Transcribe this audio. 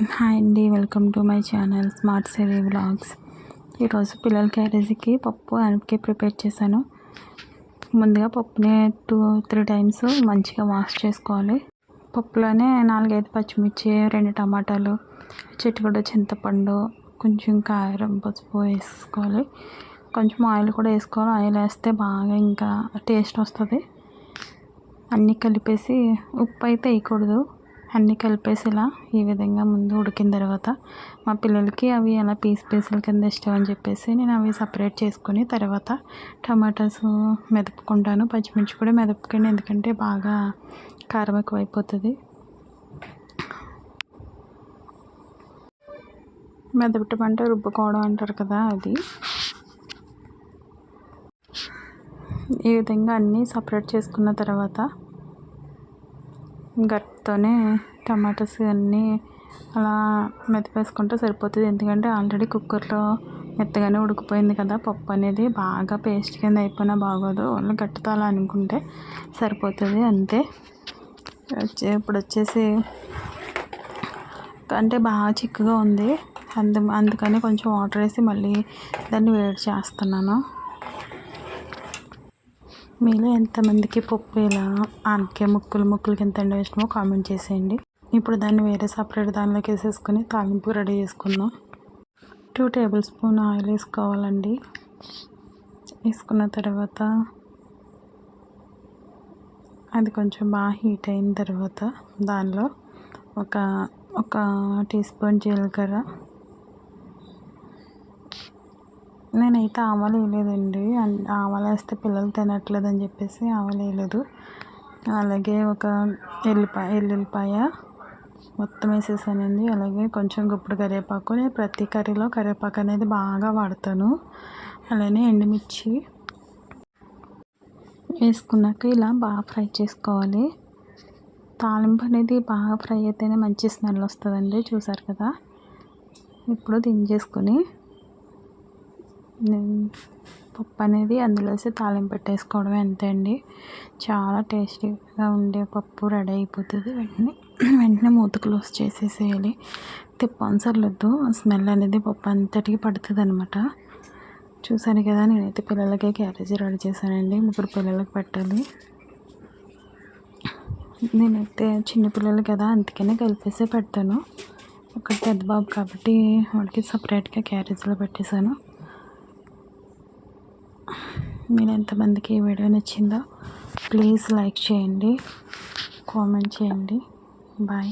Hi అండి, welcome to my channel smart Siri vlogs. ఈరోజు పిల్లల క్యారేజీకి పప్పు అనపకాయ ప్రిపేర్ చేశాను. ముందుగా పప్పుని 2-3 టైమ్స్ మంచిగా వాష్ చేసుకోవాలి. పప్పులోనే 4-5 పచ్చిమిర్చి, 2 టమాటాలు, చిటికెడు చింతపండు, కొంచెం కారం, పసుపు వేసుకోవాలి. కొంచెం ఆయిల్ కూడా వేసుకోవాలి. ఆయిల్ వేస్తే బాగా ఇంకా టేస్ట్ వస్తుంది. అన్నీ కలిపేసి, ఉప్పు అయితే వేయకూడదు. అన్నీ కలిపేసి ఇలా ఈ విధంగా ముందు ఉడికిన తర్వాత మా పిల్లలకి అవి అలా పీసుల కింద ఇష్టం అని చెప్పేసి నేను అవి సపరేట్ చేసుకొని తర్వాత టమాటాస్ మెదుపుకుంటాను. పచ్చిమిర్చి కూడా మెదుపుకోండి, ఎందుకంటే బాగా కారం ఎక్కువైపోతుంది. మెదపటం అంటే రుబ్బుకోవడం అంటారు కదా, అది. ఈ విధంగా అన్నీ సపరేట్ చేసుకున్న తర్వాత గట్టితోనే టమాటాస్ అన్నీ అలా మెదిపేసుకుంటే సరిపోతుంది. ఎందుకంటే ఆల్రెడీ కుక్కర్లో మెత్తగానే ఉడికిపోయింది కదా. పప్పు అనేది బాగా పేస్ట్ కింద అయిపోయినా బాగోదు. ఓన్లీ గట్టితో అలా అనుకుంటే సరిపోతుంది, అంతే. ఇప్పుడు వచ్చేసి అంటే బాగా చిక్కగా ఉంది, అందుకని కొంచెం వాటర్ వేసి మళ్ళీ దాన్ని వేడి చేస్తున్నాను. మీలో ఎంతమందికి పప్పు ఇలా ఆనపకాయ ముక్కలు కింద ఇష్టమో కామెంట్ చేసేయండి. ఇప్పుడు దాన్ని వేరే సపరేట్ దానిలోకి వేసేసుకొని తాలింపు రెడీ చేసుకుందాం. 2 టేబుల్ స్పూన్ ఆయిల్ వేసుకోవాలండి. వేసుకున్న తర్వాత అది కొంచెం బాగా హీట్ అయిన తర్వాత దానిలో ఒక టీ స్పూన్ జీలకర్ర, నేనైతే ఆవాలు వేయలేదండి. ఆవాలు వేస్తే పిల్లలు తినట్లేదని చెప్పేసి ఆవాలు వేయలేదు. అలాగే ఒక ఎల్లుల్లిపాయ మొత్తం వేసేసానండి. అలాగే కొంచెం గుప్పుడు కరివేపాకు, నేను ప్రతి కర్రీలో కరివేపాకు అనేది బాగా వాడతాను. అలానే ఎండుమిర్చి వేసుకున్నాక ఇలా బాగా ఫ్రై చేసుకోవాలి. తాలింపు అనేది బాగా ఫ్రై అయితేనే మంచి స్మెల్ వస్తుందండి, చూసారు కదా. ఇప్పుడు దించేసుకొని పప్పు అనేది అందులో వేసి తాలింపు పెట్టేసుకోవడమే, అంతే అండి. చాలా టేస్టీగా ఉండే పప్పు రెడీ అయిపోతుంది. వెంటనే మూత క్లోజ్ చేసేసేయాలి. తిప్పవసరలేదు, స్మెల్ అనేది పప్పు అంతటికి పడుతుంది అనమాట. చూసాను కదా, నేనైతే పిల్లలకి క్యారేజీ రెడీ చేశానండి. 3 పిల్లలకి పెట్టాలి. నేనైతే చిన్న పిల్లలు కదా, అందుకనే కలిపేసి పెడతాను. ఒక పెద్ద బాబు కాబట్టి వాడికి సపరేట్గా క్యారేజీలో పెట్టేశాను. మీరు ఎంతమందికి ఈ వీడియో నచ్చిందో ప్లీజ్ లైక్ చేయండి, కామెంట్ చేయండి. బాయ్.